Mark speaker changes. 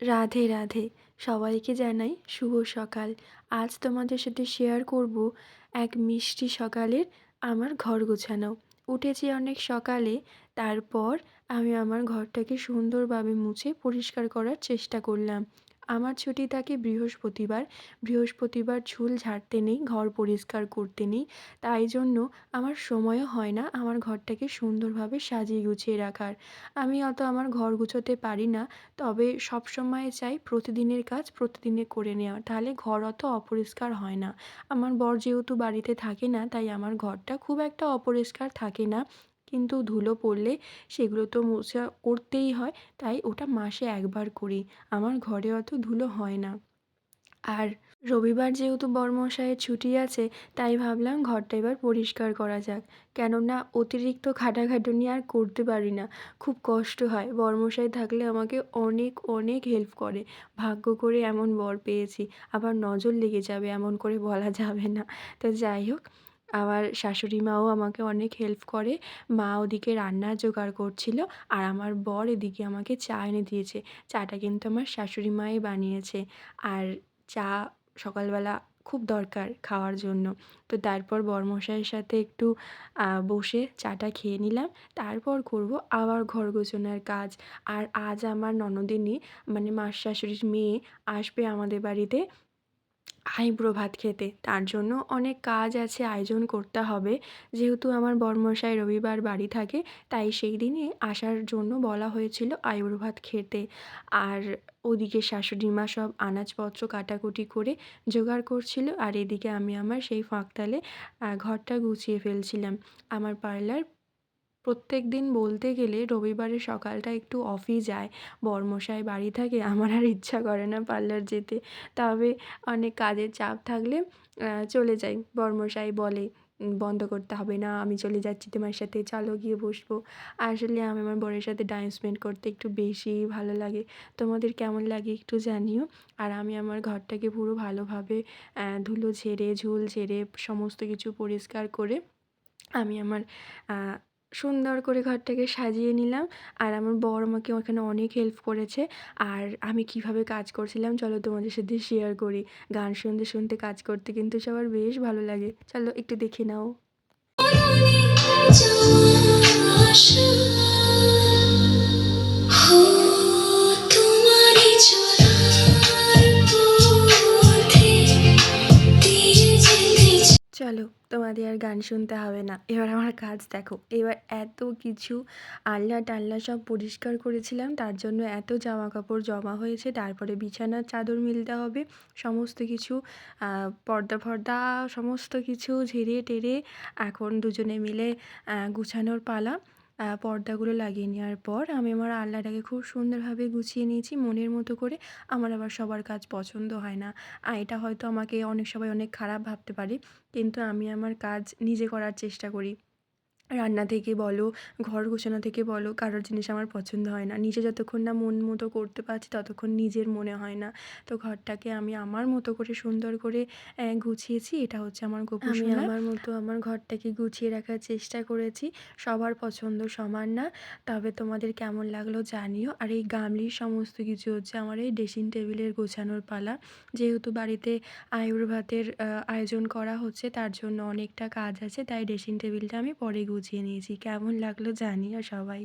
Speaker 1: রাধে রাধে। সবাইকে জানাই শুভ সকাল। আজ তোমাদের সাথে শেয়ার করব এক মিষ্টি সকালের আমার ঘর গোছানো। উঠেছি অনেক সকালে, তারপর আমি আমার ঘরটাকে সুন্দরভাবে মুছে পরিষ্কার করার চেষ্টা করলাম। আমার ছুটি থাকে বৃহস্পতিবার। বৃহস্পতিবার ঝুল ঝাড়তে নেই, ঘর পরিষ্কার করতে নেই। তাই জন্য আমার সময়ও হয় না আমার ঘরটাকে সুন্দরভাবে সাজিয়ে গুছিয়ে রাখার। আমি অত আমার ঘর গুছোতে পারি না। তবে সবসময় চাই প্রতিদিনের কাজ প্রতিদিনে করে নেওয়া। তাহলে ঘর অত অপরিষ্কার হয় না। আমার বর যেহেতু বাড়িতে থাকে না, তাই আমার ঘরটা খুব একটা অপরিষ্কার থাকে না। কিন্তু ধুলো পড়লে সেগুলো তো মোছা করতেই হয়, তাই ওটা মাসে একবার করি। আমার ঘরে অত ধুলো হয় না। আর রবিবার যেহেতু বরমশাইয়ের ছুটি আছে, তাই ভাবলাম ঘরটা এবার পরিষ্কার করা যাক। কেননা অতিরিক্ত খাটাখাটুনি আর করতে পারি না। খুব কষ্ট হয়। বরমশাই থাকলে আমাকে অনেক অনেক হেল্প করে। ভাগ্য করে এমন বর পেয়েছি। আবার নজর লেগে যাবে এমন করে বলা যাবে না। তো যাই হোক, আমার শাশুড়ি মাও আমাকে অনেক হেল্প করে। মা ওদিকে রান্নার জোগাড় করছিল, আর আমার বর এদিকে আমাকে চা এনে দিয়েছে। চাটা কিন্তু আমার শাশুড়ি মাই বানিয়েছে। আর চা সকালবেলা খুব দরকার খাওয়ার জন্য। তো তারপর বরমশাইয়ের সাথে একটু বসে চাটা খেয়ে নিলাম। তারপর করব আবার ঘর গোছানোর কাজ। আর আজ আমার ননদিনী, মানে মাস শাশুড়ির মেয়ে, আসবে আমাদের বাড়িতে আইবুড়ো ভাত খেতে। তার জন্য অনেক কাজ আছে, আয়োজন করতে হবে। যেহেতু আমার বরমশাই রবিবার বাড়ি থাকে, তাই সেই দিনই আসার জন্য বলা হয়েছিল আইবুড়ো ভাত খেতে। আর ওদিকে শাশুড়ি মা সব আনাজপত্র কাটাকুটি করে জোগাড় করছিল, আর এদিকে আমি আমার সেই ফাঁকতালে ঘরটা গুছিয়ে ফেলছিলাম। আমার পার্লার প্রত্যেকদিন বলতে গেলে রবিবারের সকালটা একটু অফই যায়। বরমশাই বাড়ি থাকে, আমার আর ইচ্ছা করে না পার্লার যেতে। তবে অনেক কাজের চাপ থাকলে চলে যাই। বরমশাই বলে, বন্ধ করতে হবে না, আমি চলে যাচ্ছি তোমার সাথে, চলো গিয়ে বসবো।" আসলে আমি আমার বরের সাথে টাইম স্পেন্ড করতে একটু বেশিই ভালো লাগে। তোমাদের কেমন লাগে একটু জানিও। আর আমি আমার ঘরটাকে পুরো ভালোভাবে ধুলো ঝেড়ে, ঝুল ঝেড়ে সমস্ত কিছু পরিষ্কার করে আমি আমার আ সুন্দর করে ঘরটাকে সাজিয়ে নিলাম। আর আমার বর আমাকে ওখানে অনেক হেল্প করেছে। আর আমি কীভাবে কাজ করছিলাম চলো তোমাদের সাথে শেয়ার করি। গান শুনতে, শুনতে কাজ করতে কিন্তু সবার বেশ ভালো লাগে। চলো একটু দেখে নাও। চলো, তোমাদের আর গান শুনতে হবে না। এবার আমার কাজ দেখো। এবার এত কিছু আলনা-টালনা সব পরিষ্কার করেছিলাম। তার জন্য এত জামাকাপড় জমা হয়েছে। তারপরে বিছানার চাদর মেলতে হবে। সমস্ত কিছু পর্দা-ফর্দা সমস্ত কিছু ঝেড়ে-টেড়ে এখন দুজনে মিলে গুছানোর পালা। পর্দাগুলো লাগিয়ে নেওয়ার পর আমি আমার আলনাটাকে খুব সুন্দরভাবে গুছিয়ে নিয়েছি মনের মতো করে। আমার আবার সবার কাজ পছন্দ হয় না। এটা হয়তো আমাকে অনেক সবাই অনেক খারাপ ভাবতে পারে। কিন্তু আমি আমার কাজ নিজে করার চেষ্টা করি। রান্না থেকে বলো, ঘর গোছানো থেকে বলো, কারোর জিনিস আমার পছন্দ হয় না। নিজে যতক্ষণ না মন মতো করতে পারছি, ততক্ষণ নিজের মনে হয় না। তো ঘরটাকে আমি আমার মতো করে সুন্দর করে গুছিয়েছি। এটা হচ্ছে আমার গোপু সোনা। আমি আমার মতো আমার ঘরটাকে গুছিয়ে রাখার চেষ্টা করেছি। সবার পছন্দ সমান না। তবে তোমাদের কেমন লাগলো জানিও। আর এই গামলির সমস্ত কিছু হচ্ছে আমার এই ড্রেসিং টেবিলের গোছানোর পালা। যেহেতু বাড়িতে আইবুড়ো ভাতের আয়োজন করা হচ্ছে, তার জন্য অনেকটা কাজ আছে, তাই ড্রেসিং টেবিলটা আমি পরে গুছিয়ে নিয়েছি। কেমন লাগলো জানিও সবাই।